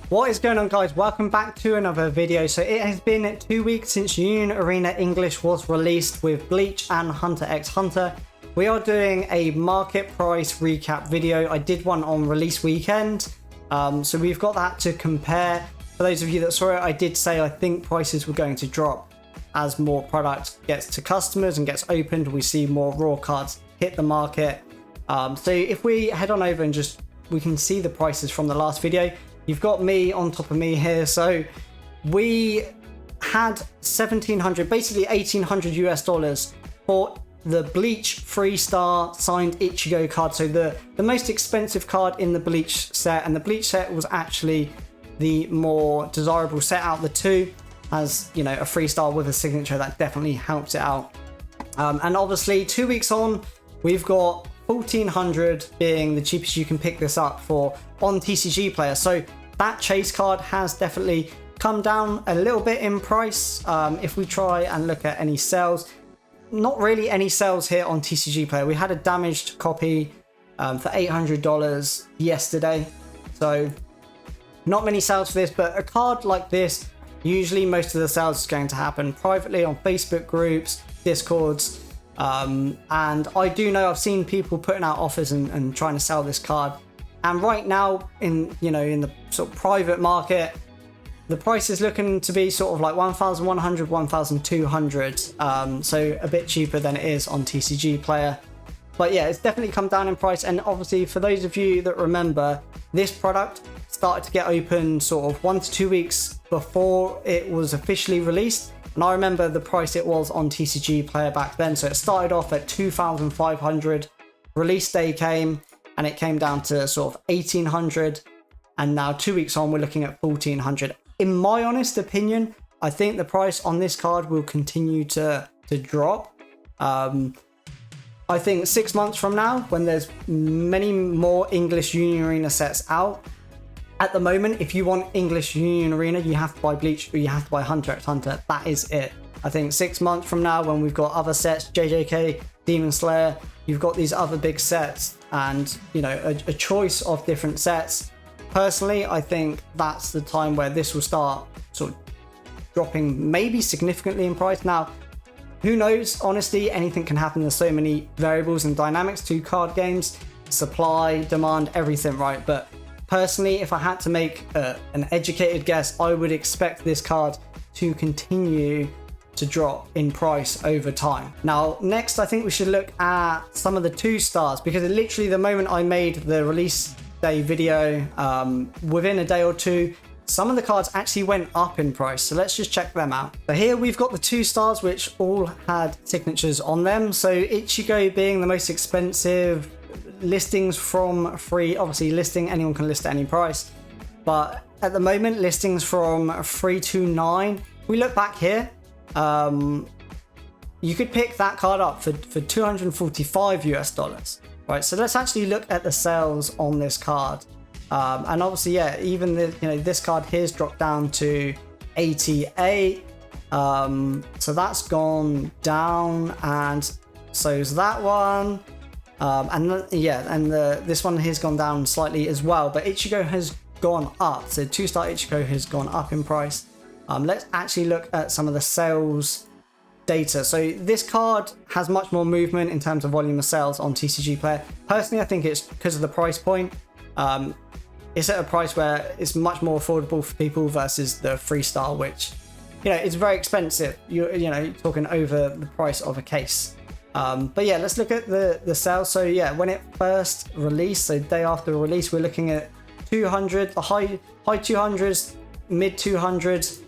What is going on, guys? Welcome back to another video. So it has been 2 weeks since Union Arena English was released with Bleach and Hunter x Hunter. We are doing a market price recap video. I did one on release weekend, so we've got that to compare. For those of you that saw it, I did say I think prices were going to drop as more product gets to customers and gets opened. We see more raw cards hit the market. So if we head on over and we can see the prices from the last video. You've got me on top of me here. So we had 1700, basically $1,800 for the Bleach 3-star signed Ichigo card. So the most expensive card in the Bleach set, and the Bleach set was actually the more desirable set out of the two. As you know, a 3-star with a signature, that definitely helps it out. And obviously 2 weeks on, we've got 1400 being the cheapest you can pick this up for on TCG Player. So that chase card has definitely come down a little bit in price. If we try and look at any sales, not really any sales here on TCG Player. We had a damaged copy for $800 yesterday, so not many sales for this. But a card like this, usually most of the sales is going to happen privately on Facebook groups, Discords. And I do know I've seen people putting out offers and trying to sell this card. And right now in the sort of private market, the price is looking to be sort of like 1,100, 1,200. So a bit cheaper than it is on TCG Player. But yeah, it's definitely come down in price. And obviously for those of you that remember, this product started to get open sort of 1 to 2 weeks before it was officially released. And I remember the price it was on TCG Player back then. So it started off at 2,500. Release day came and it came down to sort of 1,800. And now 2 weeks on, we're looking at 1,400. In my honest opinion, I think the price on this card will continue to drop. I think 6 months from now, when there's many more English Union Arena sets out, at the moment, if you want English Union Arena, you have to buy Bleach or you have to buy Hunter x Hunter. That is it. I think 6 months from now, when we've got other sets, JJK, Demon Slayer, you've got these other big sets and, a choice of different sets. Personally, I think that's the time where this will start sort of dropping maybe significantly in price. Now, who knows? Honestly, anything can happen. There's so many variables and dynamics to card games, supply, demand, everything, right? But personally, if I had to make an educated guess, I would expect this card to continue to drop in price over time. Now, next, I think we should look at some of the 2-stars, because literally the moment I made the release day video, within a day or two, some of the cards actually went up in price. So let's just check them out. So here we've got the 2-stars, which all had signatures on them. So Ichigo being the most expensive, listings from free, obviously listing, anyone can list at any price, but at the moment listings from 329. We look back here, you could pick that card up for $245, right? So let's actually look at the sales on this card, and obviously, yeah, even this card here's dropped down to 88, so that's gone down, and so is that one. This one here's gone down slightly as well, but Ichigo has gone up. So 2-star Ichigo has gone up in price. Let's actually look at some of the sales data. So this card has much more movement in terms of volume of sales on TCG Player. Personally, I think it's because of the price point. It's at a price where it's much more affordable for people versus the 3-star, which it's very expensive. You're talking over the price of a case. But yeah, let's look at the sales. So yeah, when it first released, so day after release, we're looking at 200, the high 200s, mid 200s,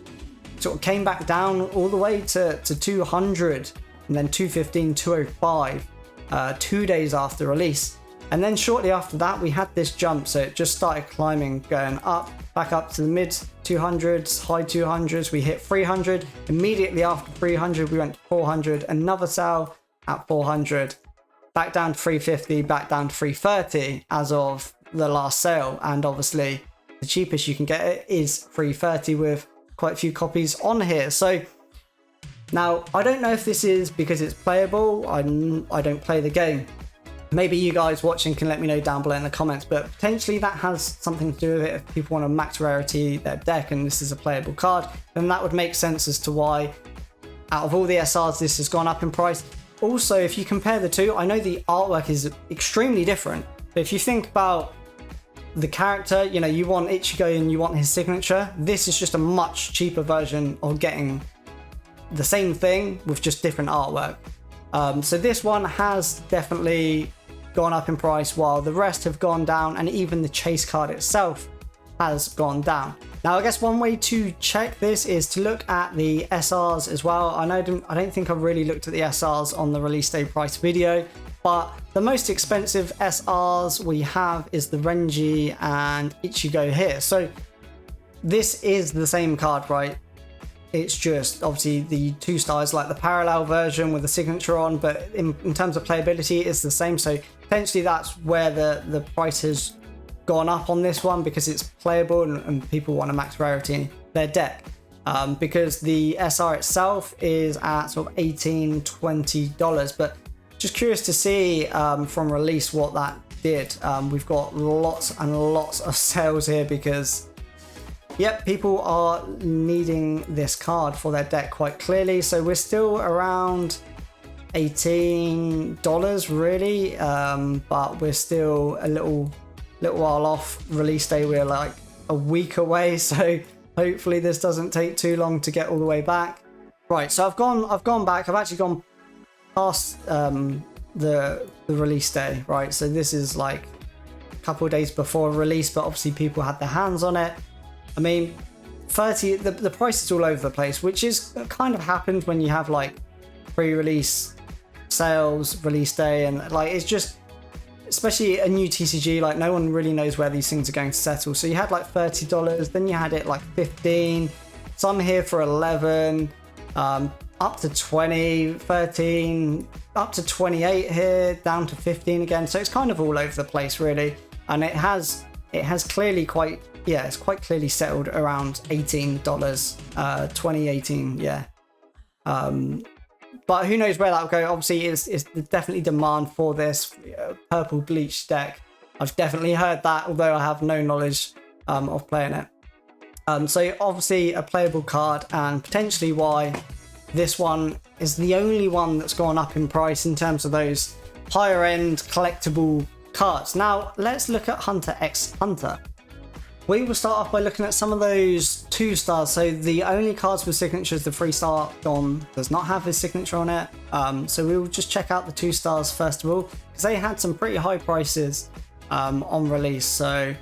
sort of came back down all the way to 200, and then 215, 205, 2 days after release. And then shortly after that, we had this jump. So it just started climbing, going up, back up to the mid 200s, high 200s. We hit 300. Immediately after 300, we went to 400, another sale at 400, back down to 350, back down to 330 as of the last sale. And obviously the cheapest you can get it is 330 with quite a few copies on here. So now I don't know if this is because it's playable. I don't play the game, Maybe you guys watching can let me know down below in the comments, but potentially that has something to do with it. If people want to max rarity their deck and this is a playable card, then that would make sense as to why out of all the SRs this has gone up in price. Also, if you compare the two, I know the artwork is extremely different, but if you think about the character, you know, you want Ichigo and you want his signature, this is just a much cheaper version of getting the same thing with just different artwork. So this one has definitely gone up in price while the rest have gone down, and even the chase card itself has gone down. Now I guess one way to check this is to look at the SRs as well. I don't think I've really looked at the SRs on the release day price video, but the most expensive SRs we have is the Renji and Ichigo here. So this is the same card, right? It's just obviously the 2 stars like the parallel version with the signature on, but in terms of playability it's the same. So potentially that's where the price has gone up on this one, because it's playable and people want a max rarity in their deck. Because the SR itself is at sort of $18-20, but just curious to see from release what that did. We've got lots and lots of sales here because yep, people are needing this card for their deck quite clearly. So we're still around $18 really, but we're still a little while off release day. We're like a week away, so hopefully this doesn't take too long to get all the way back. Right, so I've gone back. I've actually gone past the release day, right? So this is like a couple of days before release, but obviously people had their hands on it. I mean, the price is all over the place, which is kind of happened when you have like pre-release sales, release day, and like it's just, especially a new TCG, like no one really knows where these things are going to settle. So you had like $30, then you had it like 15, some here for 11, up to 20, 13, up to 28 here, down to 15 again. So it's kind of all over the place really, and it has clearly quite, yeah, it's quite clearly settled around $18, 2018, yeah. But who knows where that'll go. Obviously, it's definitely demand for this purple Bleach deck. I've definitely heard that, although I have no knowledge of playing it. So obviously a playable card, and potentially why this one is the only one that's gone up in price in terms of those higher end collectible cards. Now let's look at Hunter x Hunter. We will start off by looking at some of those 2 stars. So the only cards with signatures, the 3-star Don does not have his signature on it. So we will just check out the 2 stars first of all, because they had some pretty high prices on release. So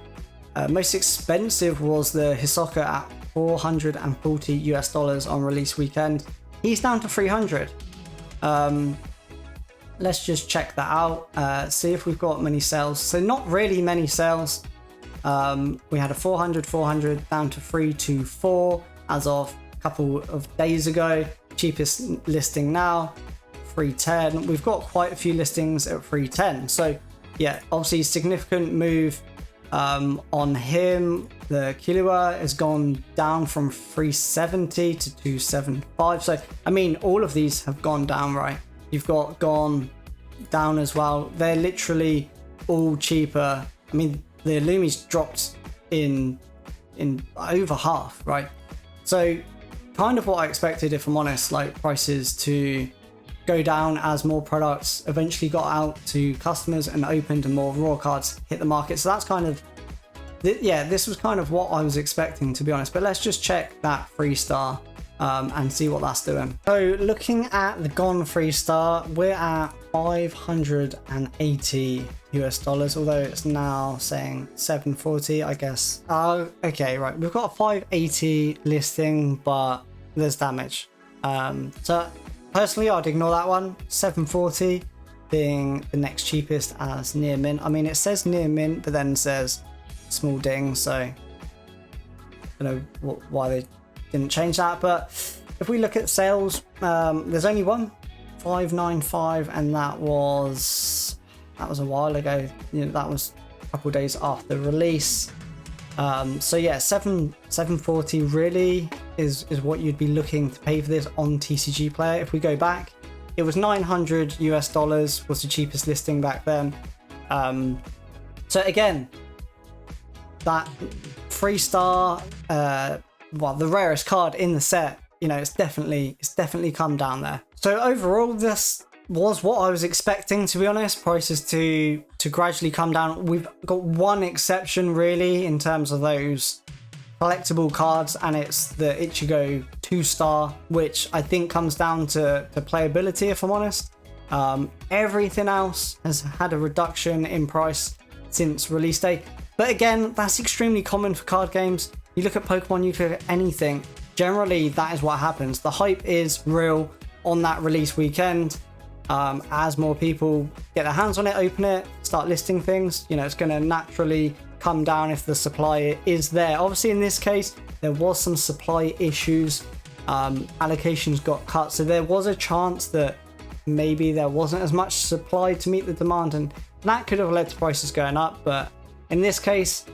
most expensive was the Hisoka at $440 on release weekend. He's down to 300. Let's just check that out, see if we've got many sales. So not really many sales. We had a 400 down to 324 as of a couple of days ago. Cheapest listing now 310. We've got quite a few listings at 310, so yeah, obviously significant move on him. The Killua has gone down from 370 to 275. So I mean, all of these have gone down, right? You've got gone down as well. They're literally all cheaper. I mean, the Lumi's dropped in over half, right? So kind of what I expected, if I'm honest, like prices to go down as more products eventually got out to customers and opened and more raw cards hit the market. So that's kind of, yeah, this was kind of what I was expecting, to be honest. But let's just check that 3-star and see what that's doing. So looking at the gone 3-star, we're at $580, although it's now saying 740, I guess. Okay, right, we've got a 580 listing, but there's damage. So personally, I'd ignore that one. 740 being the next cheapest as near mint. I mean, it says near mint, but then says small ding, so I don't know why they didn't change that. But if we look at sales, there's only one, 595, and that was a while ago. You know, that was a couple of days after release. So yeah, 740 really is what you'd be looking to pay for this on TCG Player. If we go back, It was 900 US dollars was the cheapest listing back then. So again, that 3-star, well, the rarest card in the set, you know, it's definitely come down there. So overall, this was what I was expecting, to be honest. Prices to gradually come down. We've got one exception really in terms of those collectible cards, and it's the Ichigo 2-star, which I think comes down to playability, if I'm honest. Everything else has had a reduction in price since release day, but again, that's extremely common for card games. You look at Pokemon, you look at anything, generally that is what happens. The hype is real on that release weekend. As more people get their hands on it, open it, start listing things, you know, it's going to naturally come down if the supply is there. Obviously in this case there was some supply issues, allocations got cut, so there was a chance that maybe there wasn't as much supply to meet the demand, and that could have led to prices going up. But in this case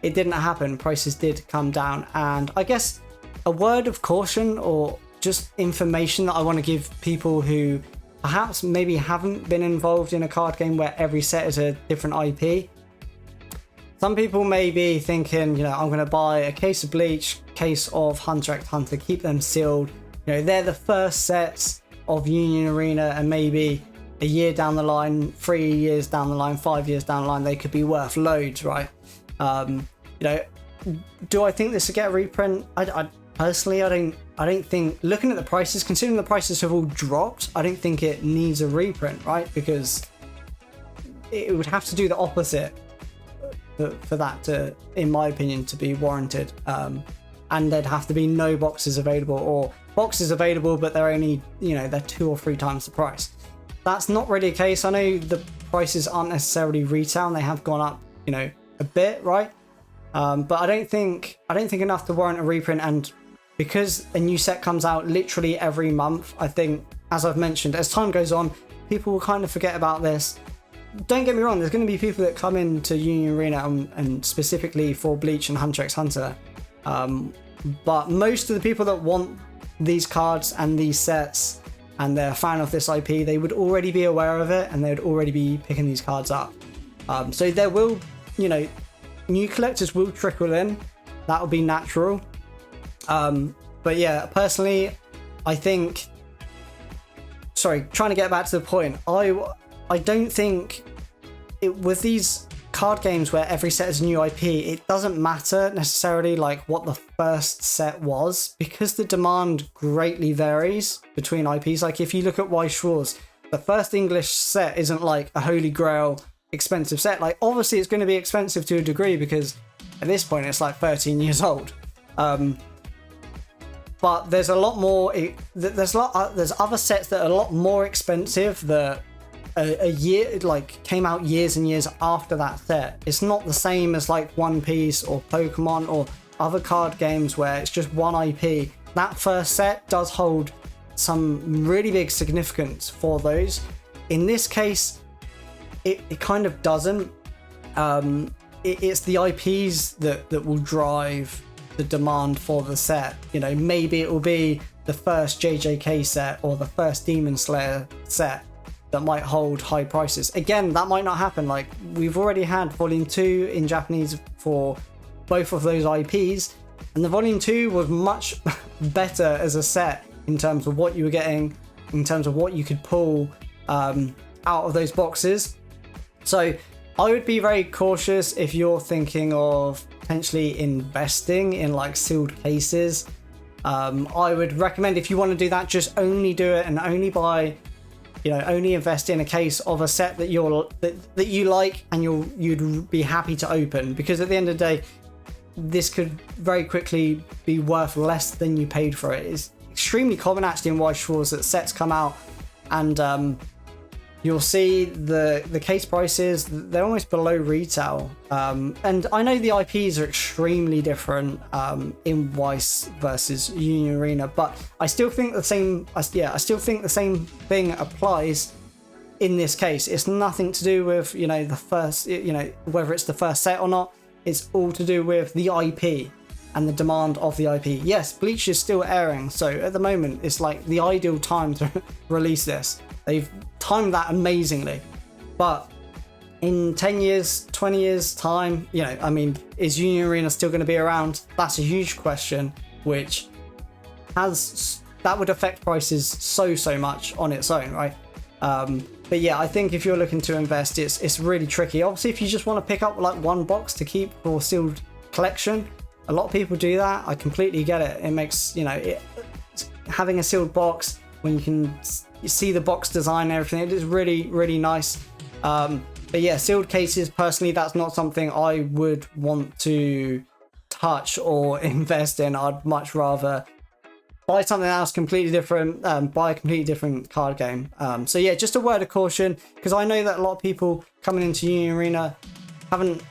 it didn't happen. Prices did come down. And I guess a word of caution, or just information that I want to give people who perhaps maybe haven't been involved in a card game where every set is a different IP. Some people may be thinking, you know, I'm going to buy a case of Bleach, case of Hunter x Hunter, keep them sealed. You know, they're the first sets of Union Arena, and maybe a year down the line, 3 years down the line, 5 years down the line, they could be worth loads, right? You know, do I think this will get a reprint? I personally, I don't think, looking at the prices, considering the prices have all dropped, I don't think it needs a reprint, right? Because it would have to do the opposite for that to, in my opinion, to be warranted. And there'd have to be no boxes available, or boxes available but they're only, you know, they're 2 or 3 times the price. That's not really a case. I know the prices aren't necessarily retail, and they have gone up, you know, a bit, right? But I don't think enough to warrant a reprint. And because a new set comes out literally every month, I think, as I've mentioned, as time goes on, people will kind of forget about this. Don't get me wrong, there's going to be people that come into Union Arena and specifically for Bleach and Hunter x Hunter. But most of the people that want these cards and these sets and they're a fan of this IP, they would already be aware of it, and they would already be picking these cards up. So there will, you know, new collectors will trickle in. That will be natural. But yeah, personally, I think, sorry, trying to get back to the point, I don't think with these card games where every set is a new IP, it doesn't matter necessarily like what the first set was, because the demand greatly varies between IPs. Like if you look at Weiss Schwarz, the first English set isn't like a holy grail expensive set. Like obviously it's going to be expensive to a degree because at this point it's like 13 years old. But there's a lot more, there's other sets that are a lot more expensive that a year, like came out years and years after that set. It's not the same as like One Piece or Pokemon or other card games where it's just one IP. That first set does hold some really big significance for those. In this case, it kind of doesn't. It's the IPs that will drive the demand for the set. You know, maybe it will be the first JJK set or the first Demon Slayer set that might hold high prices. Again, that might not happen. Like we've already had Volume 2 in Japanese for both of those IPs, and the Volume 2 was much better as a set in terms of what you were getting, in terms of what you could pull out of those boxes. So I would be very cautious if you're thinking of potentially investing in like sealed cases. I would recommend, if you want to do that, just only do it and only buy, you know, only invest in a case of a set that that you like and you'd be happy to open, because at the end of the day, this could very quickly be worth less than you paid for it. It's extremely common actually in Weiss Schwarz that sets come out and you'll see the case prices, they're almost below retail. And I know the IPs are extremely different in Weiss versus Union Arena, but I still think the same thing applies in this case. It's nothing to do with, you know, the first, you know, whether it's the first set or not. It's all to do with the IP. and the demand of the IP. Yes, Bleach is still airing, so at the moment it's like the ideal time to release this. They've timed that amazingly. But in 10 years, 20 years time, you know, I mean, is Union Arena still going to be around? That's a huge question, which that would affect prices so much on its own, right? But yeah, I think if you're looking to invest, it's really tricky. Obviously, if you just want to pick up like one box to keep for sealed collection, a lot of people do that. I completely get it. It makes, you know, having a sealed box when you can see the box design and everything, it is really nice. But yeah, sealed cases, personally, that's not something I would want to touch or invest in. I'd much rather buy something else completely different, buy a completely different card game. So yeah, just a word of caution, because I know that a lot of people coming into Union Arena haven't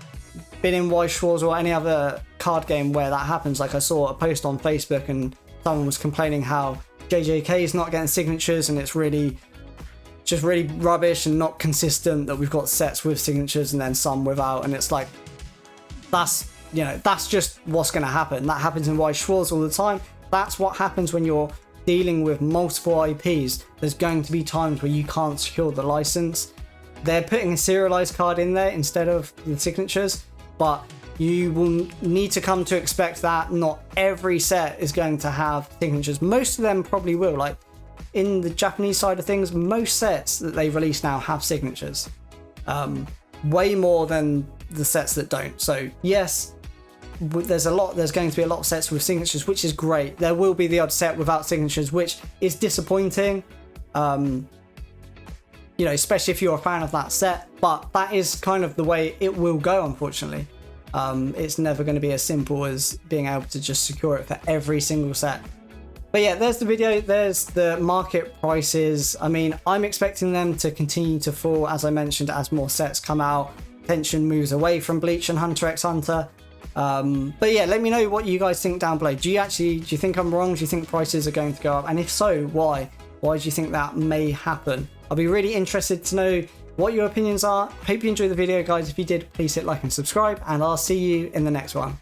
been in Weiss Schwarz or any other card game where that happens. Like I saw a post on Facebook and someone was complaining how JJK is not getting signatures and it's really rubbish and not consistent, that we've got sets with signatures and then some without, and it's like, that's just what's going to happen. That happens in Weiss Schwarz all the time. That's what happens when you're dealing with multiple IPs. There's going to be times where you can't secure the license. They're putting a serialized card in there instead of the signatures, but you will need to come to expect that not every set is going to have signatures. Most of them probably will. Like in the Japanese side of things, most sets that they release now have signatures. Way more than the sets that don't. So yes, there's going to be a lot of sets with signatures, which is great. There will be the odd set without signatures, which is disappointing. You know, especially if you're a fan of that set, but that is kind of the way it will go, unfortunately. It's never going to be as simple as being able to just secure it for every single set. But yeah, there's the video, there's the market prices. I mean, I'm expecting them to continue to fall, as I mentioned, as more sets come out. Attention moves away from Bleach and Hunter x Hunter. But yeah, let me know what you guys think down below. Do you think I'm wrong? Do you think prices are going to go up? And if so, why? Why do you think that may happen? I'll be really interested to know what your opinions are. Hope you enjoyed the video, guys. If you did, please hit like and subscribe, and I'll see you in the next one.